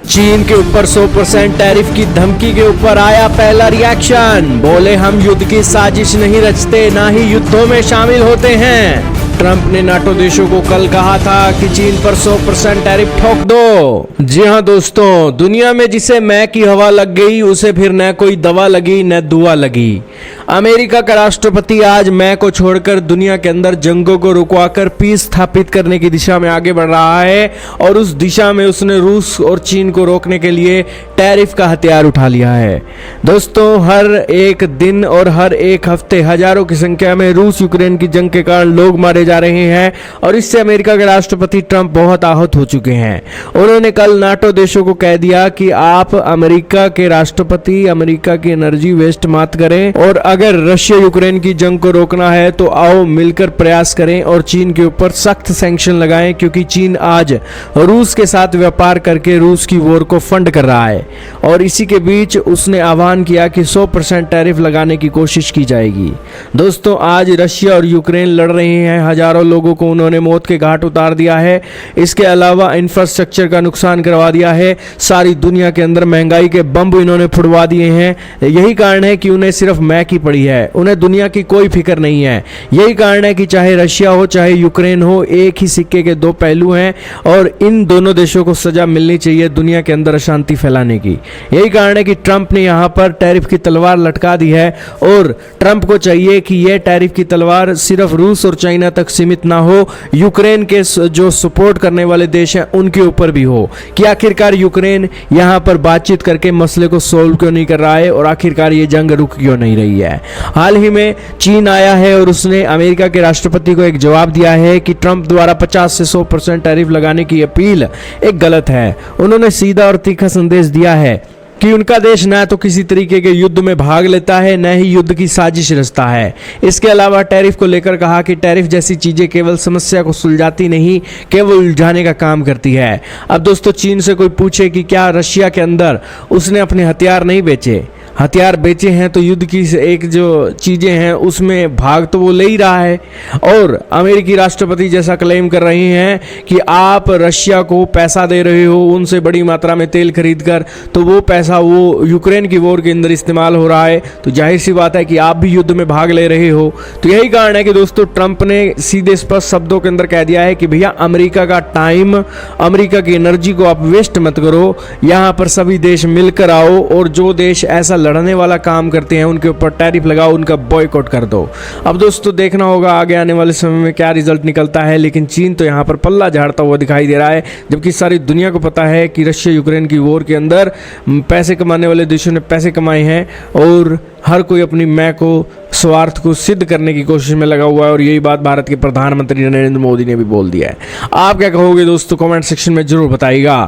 चीन के ऊपर 100% टैरिफ की धमकी के ऊपर आया पहला रिएक्शन। बोले हम युद्ध की साजिश नहीं रचते, ना ही युद्धों में शामिल होते हैं। ट्रंप ने नाटो देशों को कल कहा था कि चीन पर 100% टैरिफ ठोक दो। जी हां दोस्तों, दुनिया में जिसे मैं की हवा लग गई उसे फिर न कोई दवा लगी न दुआ लगी। अमेरिका का राष्ट्रपति आज मैं को छोड़कर दुनिया के अंदर जंगों को रुकवाकर पीस स्थापित करने की दिशा में आगे बढ़ रहा है और उस दिशा में उसने रूस और चीन को रोकने के लिए टैरिफ का हथियार उठा लिया है। दोस्तों, हर एक दिन और हर एक हफ्ते हजारों की संख्या में रूस यूक्रेन की जंग के कारण लोग मारे जा रहे हैं और इससे अमेरिका के राष्ट्रपति ट्रंप बहुत आहत हो चुके हैं। उन्होंने कल नाटो देशों को कह दिया कि आप अमेरिका के राष्ट्रपति अमेरिका की एनर्जी वेस्ट मत करें और अगर रशिया यूक्रेन की जंग को रोकना है तो आओ मिलकर प्रयास करें और चीन के ऊपर सख्त सैंक्शन लगाएं, क्योंकि चीन आज रूस के साथ व्यापार करके रूस की वॉर को फंड कर रहा है। और इसी के बीच उसने आह्वान किया कि 100% टैरिफ लगाने की कोशिश की जाएगी। दोस्तों, आज रशिया और यूक्रेन लड़ रहे हैं, हजारों लोगों को उन्होंने मौत के घाट उतार दिया है। इसके अलावा इंफ्रास्ट्रक्चर का नुकसान करवा दिया है। सारी दुनिया के अंदर महंगाई के बम इन्होंने फुड़वा दिए हैं। यही कारण है कि उन्हें सिर्फ मैं की पड़ी है, उन्हें दुनिया की कोई फिक्र नहीं है। यही कारण है कि चाहे रशिया हो चाहे यूक्रेन हो, एक ही सिक्के के दो पहलू हैं और इन दोनों देशों को सजा मिलनी चाहिए दुनिया के अंदर अशांति फैलाने की। यही कारण है कि ट्रंप ने यहां पर टैरिफ की तलवार लटका दी है और ट्रंप को चाहिए कि यह टैरिफ की तलवार सिर्फ रूस और चाइना तक सीमित ना हो, यूक्रेन के जो सपोर्ट करने वाले देश हैं उनके ऊपर भी हो कि आखिरकार यूक्रेन यहां पर बातचीत करके मसले को सोल्व क्यों नहीं कर रहा है और आखिरकार ये जंग रुक क्यों नहीं रही है। हाल ही में चीन आया है और उसने अमेरिका के राष्ट्रपति को एक जवाब दिया है कि ट्रंप द्वारा 50 से 100% टैरिफ लगाने की अपील एक गलत है। उन्होंने सीधा और तीखा संदेश दिया है कि उनका देश न तो किसी तरीके के युद्ध में भाग लेता है, न ही युद्ध की साजिश रचता है। इसके अलावा टैरिफ को लेकर कहा कि टैरिफ जैसी चीजें केवल समस्या को सुलझाती नहीं, केवल उलझाने का काम करती है। अब दोस्तों, चीन से कोई पूछे कि क्या रशिया के अंदर उसने अपने हथियार नहीं बेचे, हथियार बेचे हैं तो युद्ध की एक जो चीजें हैं उसमें भाग तो वो ले ही रहा है। और अमेरिकी राष्ट्रपति जैसा क्लेम कर रहे हैं कि आप रशिया को पैसा दे रहे हो उनसे बड़ी मात्रा में तेल खरीद कर, तो वो पैसा वो यूक्रेन की वॉर के अंदर इस्तेमाल हो रहा है, तो जाहिर सी बात है कि आप भी युद्ध में भाग ले रहे हो। तो यही कारण है कि दोस्तों ट्रंप ने सीधे स्पष्ट शब्दों के अंदर कह दिया है कि भैया अमेरिका का टाइम, अमेरिका की एनर्जी को आप वेस्ट मत करो, यहाँ पर सभी देश मिलकर आओ और जो देश ऐसा लड़ने वाला काम करते हैं उनके ऊपर टैरिफ लगाओ, उनका बॉयकॉट कर दो। अब दोस्तों देखना होगा आगे आने वाले समय में क्या रिजल्ट निकलता है, लेकिन चीन तो यहाँ पर पल्ला झाड़ता हुआ दिखाई दे रहा है, जबकि सारी दुनिया को पता है कि रशिया यूक्रेन की वॉर के अंदर पैसे कमाने वाले देशों ने पैसे कमाए हैं और हर कोई अपनी मैं को स्वार्थ को सिद्ध करने की कोशिश में लगा हुआ है। और यही बात भारत के प्रधानमंत्री नरेंद्र मोदी ने भी बोल दिया है। आप क्या कहोगे दोस्तों, कमेंट सेक्शन में जरूर बताइएगा।